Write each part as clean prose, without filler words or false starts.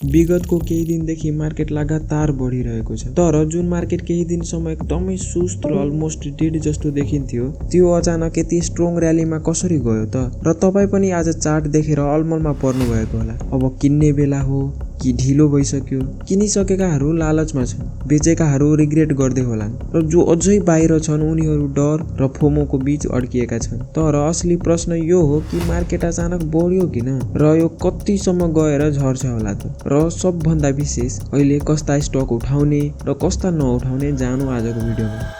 विगतको केही दिनदेखि मार्केट लगातार बढिरहेको छ, तर जुन मार्केट केही दिनसम्म एकदमै सुस्त र अलमोस्ट डेड जस्तो देखिन्थ्यो त्यो अचानक यति स्ट्रङ र्यालीमा कसरी गयो त? र तपाईँ पनि आज चार्ट देखेर अलमलमा पर्नु भएको होला। अब किन्ने बेला हो कि ढिलो भइसक्यो? किनिसकेकाहरू लालचमा छन्, बेचेकाहरू रिग्रेट गर्दै होलान्, र जो अझै बाहिर छन् उनीहरू डर र फोमोको बीच अड्किएका छन्। तर असली प्रश्न यो हो कि मार्केट अचानक बढ्यो किन, र यो कतिसम्म गएर झर्छ होला त? र सबभन्दा विशेष अहिले कस्ता स्टक उठाउने र कस्ता नउठाउने जानु आजको भिडियोमा।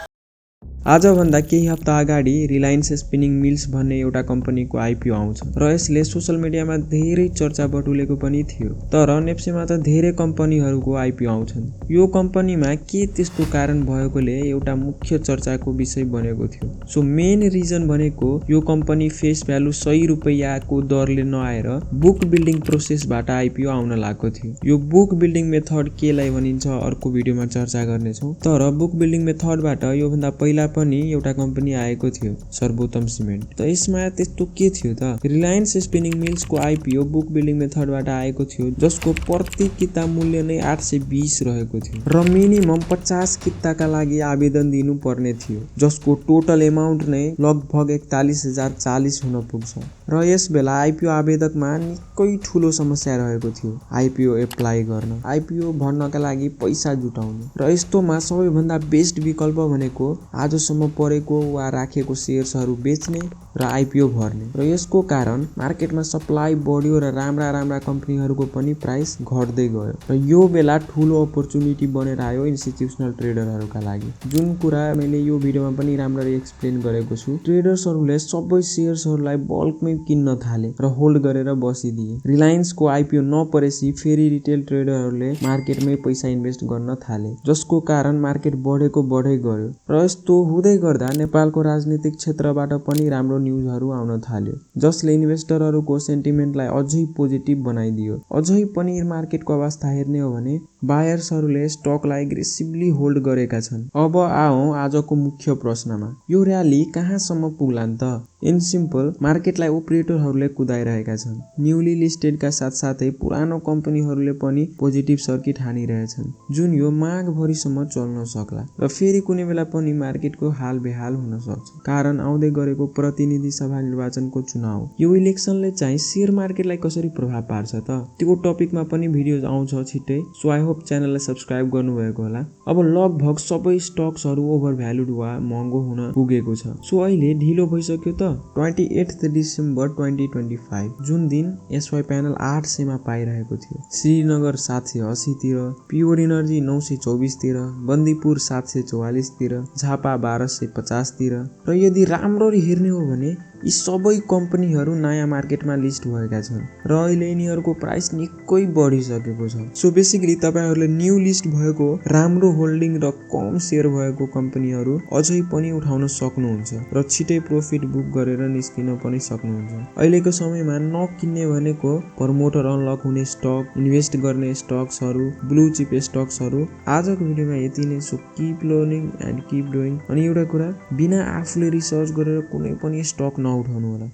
आजभन्दा केही हप्ता अगाडि रिलायन्स स्पिनिङ मिल्स भन्ने एउटा कम्पनीको आइपिओ आउँछ र यसले सोसल मिडियामा धेरै चर्चा बटुलेको पनि थियो। तर नेप्सेमा त धेरै कम्पनीहरूको आइपिओ आउँछन्। यो कम्पनीमा के त्यस्तो कारण भएकोले एउटा मुख्य चर्चाको विषय बनेको थियो। सो मेन रिजन भनेको यो कम्पनी फेस भ्यालु 100 रुपैयाँको दरले नआएर बुक बिल्डिङ प्रोसेसबाट आइपिओ आउन लागेको थियो। यो बुक बिल्डिङ मेथड केलाई भनिन्छ अर्को भिडियोमा चर्चा गर्नेछौँ। तर बुक बिल्डिङ मेथडबाट योभन्दा पहिला पनि एउटा कम्पनी आएको थियो, सर्वोत्तम सिमेन्ट। त यसमा त्यस्तो के थियो त? रिलायन्स स्पिनिङ मिल्सको आइपिओ बुक बिल्डिङ मेथडबाट आएको थियो, जसको प्रति किता मूल्य नै 820 रहेको थियो र मिनिमम 50 किताका लागि आवेदन दिनु पर्ने थियो, जसको टोटल एमाउन्ट नै लगभग 41,040 हुन पुग्छ। र यस बेला आइपिओ आवेदकमा निकै ठुलो समस्या रहेको थियो आइपिओ एप्लाई गर्न, आइपिओ भर्नका लागि पैसा जुटाउने। र यस्तोमा सबैभन्दा बेस्ट विकल्प भनेको आजसम्म परेको वा राखेको सेयर्सहरू बेच्ने र आइपिओ भर्ने। र यसको कारण मार्केटमा सप्लाई बढ्यो र राम्रा कम्पनीहरूको पनि प्राइस घट्दै गयो, र यो बेला ठुलो अपर्च्युनिटी बनेर आयो इन्स्टिट्युसनल ट्रेडरहरूका लागि। जुन कुरा मैले यो भिडियोमा पनि राम्ररी एक्सप्लेन गरेको छु, ट्रेडर्सहरूले सबै सेयर्सहरूलाई बल्कमै किन्न थाले र होल्ड गरेर बसिदिए। रिलायन्सको आइपिओ नपरेपछि फेरि रिटेल ट्रेडरहरूले मार्केटमै पैसा इन्भेस्ट गर्न थाले, जसको कारण मार्केट बढेको बढै गयो। र यस्तो हुँदै गर्दा नेपालको राजनीतिक क्षेत्रबाट पनि राम्रो न्युजहरू आउन थाल्यो, जसले इन्भेस्टरहरूको सेन्टिमेन्टलाई अझै पोजिटिभ बनाइदियो। अझै पनि मार्केटको अवस्था हेर्ने हो भने बायर्सहरूले स्टकलाई एग्रेसिभली होल्ड गरेका छन्। अब आउँ आजको मुख्य प्रश्नमा, यो र्याली कहाँसम्म पुग्लान् त? इन सिम्पल, मार्केटलाई अपरेटरहरूले कुदाइरहेका छन्। न्युली लिस्टेडका साथसाथै पुरानो कम्पनीहरूले पनि पोजिटिभ सर्किट हानिरहेछन्, जुन यो माघभरिसम्म चल्न सक्ला। र फेरि कुनै बेला पनि मार्केटको हाल बेहाल हुन सक्छ, कारण आउँदै गरेको प्रतिनिधि सभा निर्वाचनको चुनाव। यो इलेक्सनले चाहिँ सेयर मार्केटलाई कसरी प्रभाव पार्छ त? त्यो टपिकमा पनि भिडियो आउँछ छिट्टै। सो आई होप च्यानललाई सब्सक्राइब गर्नुभएको होला। अब लगभग सबै स्टक्सहरू ओभर भ्यालुड वा महँगो हुन पुगेको छ। सो अहिले ढिलो भइसक्यो त? 28 डिसेम्बर 2025 जुन दिन एसवाई प्यानल 800 मा पाइरहेको थियो, श्रीनगर 780 तिर, प्योर इनर्जी 924 तिर, बन्दीपुर 744 तिर, झापा 1250 तिर। र यदि राम्ररी हेर्ने हो भने यी सबै कम्पनीहरू नयाँ मार्केटमा लिस्ट भएका छन् र अहिले यिनीहरूको प्राइस निकै बढिसकेको छ। सो बेसिकली तपाईँहरूले न्यू लिस्ट भएको राम्रो होल्डिङ र कम सेयर भएको कम्पनीहरू अझै पनि उठाउन सक्नुहुन्छ र छिटै प्रफिट बुक गरेर निस्किन पनि सक्नुहुन्छ। अहिलेको समयमा नकिन्ने भनेको प्रमोटर अनलक हुने स्टक, इन्भेस्ट गर्ने स्टक्सहरू, ब्लू चिप स्टक्सहरू। आजको भिडियोमा यति नै। So keep learning and keep doing. अनि एउटा कुरा, बिना आफूले रिसर्च गरेर कुनै पनि स्टक नउठाउनु होला।